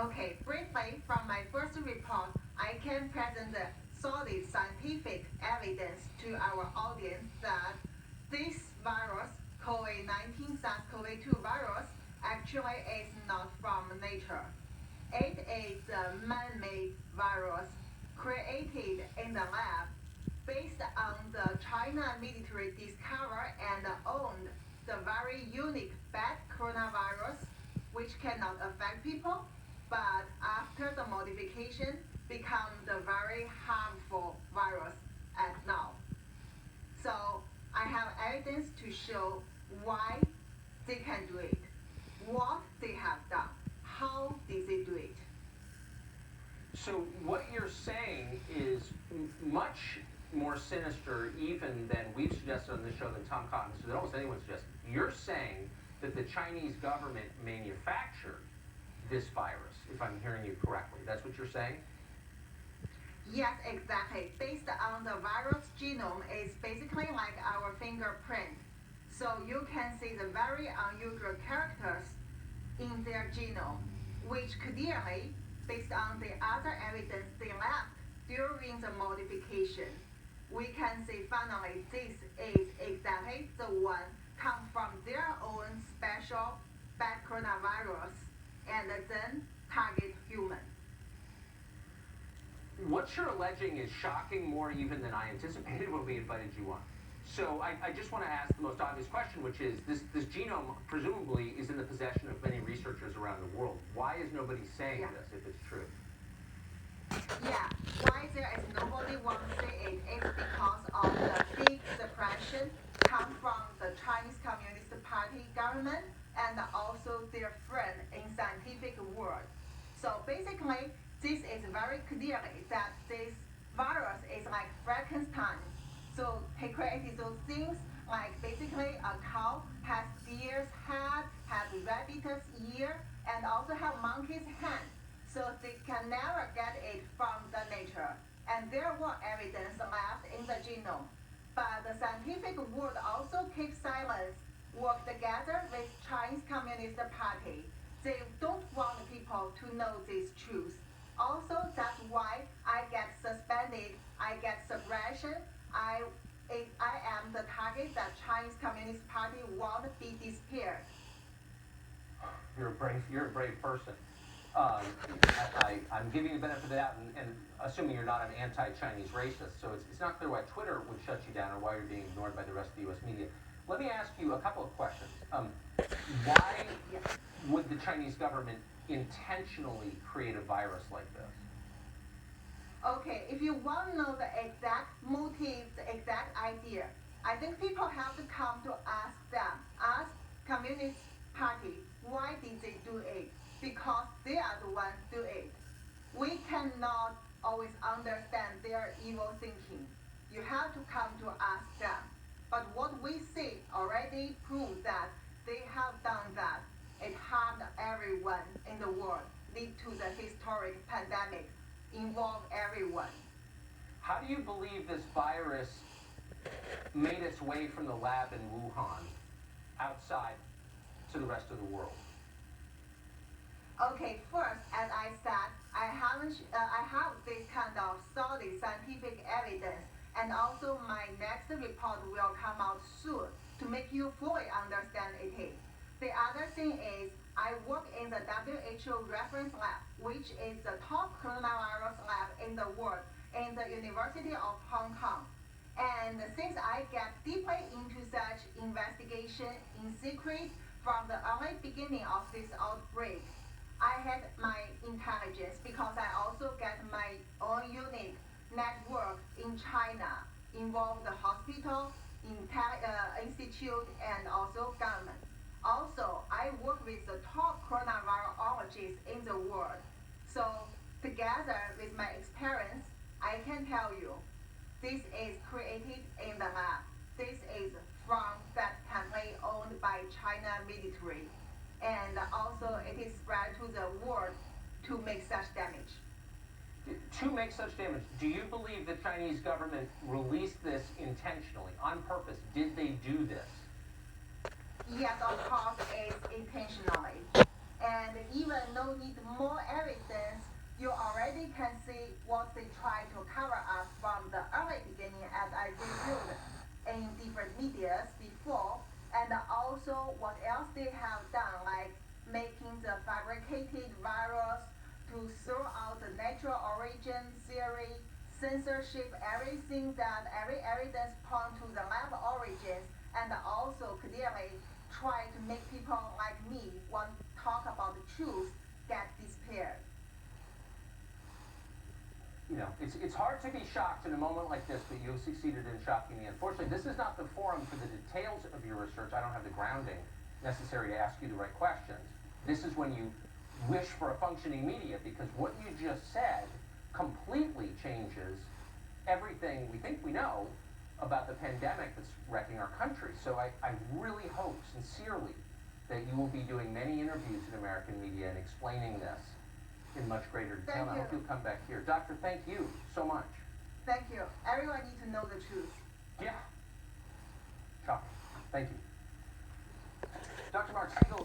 Okay, briefly, from my first report, I can present the solid scientific evidence to our audience that this virus, COVID-19 SARS-CoV-2 virus, actually is not from nature. It is a man-made virus created in the lab based on the China military discovered and owned the very unique bat coronavirus, which cannot affect people, but after the modification, become the very harmful virus at now. So I have evidence to show why they can do it, what they have done, how did they do it. So what you're saying is much more sinister even than we've suggested on this show than Tom Cotton, so that almost anyone suggested. You're saying that the Chinese government manufactured this virus, if I'm hearing you correctly. That's what you're saying? Yes, exactly. Based on the virus genome, it's basically like our fingerprint. So you can see the very unusual characters in their genome, which clearly, based on the other evidence they left during the modification, we can see finally this is exactly the one come from their own special bat coronavirus and then target human. What you're alleging is shocking more even than I anticipated when we invited you on. So I just want to ask the most obvious question, which is this genome presumably is in the possession of many researchers around the world. Why is nobody saying this if it's true? Yeah, why there is nobody want to say it is because of the big suppression come from the Chinese Communist Party government and also their friend in scientific world. So basically, this is very clearly that this virus is like Frankenstein. So he created those things like basically a cow has deer's head, has rabbit's ear, and also have monkey's hand. So they can never get it from the nature. And there were evidence left in the genome. But the scientific world also keeps silence, work together with Chinese Communist Party. They don't want people to know this truth. Also, that's why I get suspended, I get suppression, I am the target that Chinese Communist Party want to be disappeared. You're a brave person. I'm giving you the benefit of the doubt and assuming you're not an anti-Chinese racist, so it's not clear why Twitter would shut you down or why you're being ignored by the rest of the U.S. media. Let me ask you a couple of questions. Why would the Chinese government intentionally create a virus like this? Okay, if you want to know the exact motive, the exact idea, I think people have to come to ask them, ask Communist Party, why did they do it? Because they are the ones do it. We cannot always understand their evil thinking. You have to come to ask them. But what we see already proves that they have done that. It harmed everyone in the world, lead to the historic pandemic, involve everyone. How do you believe this virus made its way from the lab in Wuhan outside to the rest of the world? Okay, first, as I said, I have this kind of solid scientific evidence, and also my next report will come out soon to make you fully understand it. The other thing is, I work in the WHO reference lab, which is the top coronavirus lab in the world, in the University of Hong Kong. And since I get deeply into such investigation in secret from the early beginning of this outbreak, I had my intelligence because I also get my own unique network in China, involve the hospital, institute, and also government. Also, I work with the top coronavirologists in the world. So together with my experience, I can tell you, this is created in the lab. This is from that company owned by China military. And also it is spread to the world to make such damage. To make such damage, do you believe the Chinese government released this intentionally, on purpose? Did they do this? Yes, of course, it's intentionally. And even no need more evidence they have done, like making the fabricated virus to throw out the natural origin theory, censorship, everything that every evidence point to the lab origins, and also clearly try to make people like me want to talk about the truth get disappeared. You know, it's hard to be shocked in a moment like this, but you succeeded in shocking me. Unfortunately, this is not the forum for the details of your research. I don't have the grounding necessary to ask you the right questions. This is when you wish for a functioning media, because what you just said completely changes everything we think we know about the pandemic that's wrecking our country. So I really hope, sincerely, that you will be doing many interviews in American media and explaining this in much greater detail. Thank I you. hope you'll come back here. Doctor, thank you so much. Thank you. Everyone needs to know the truth. Yeah. Shocking. Thank you. Dr. Mark Siegel.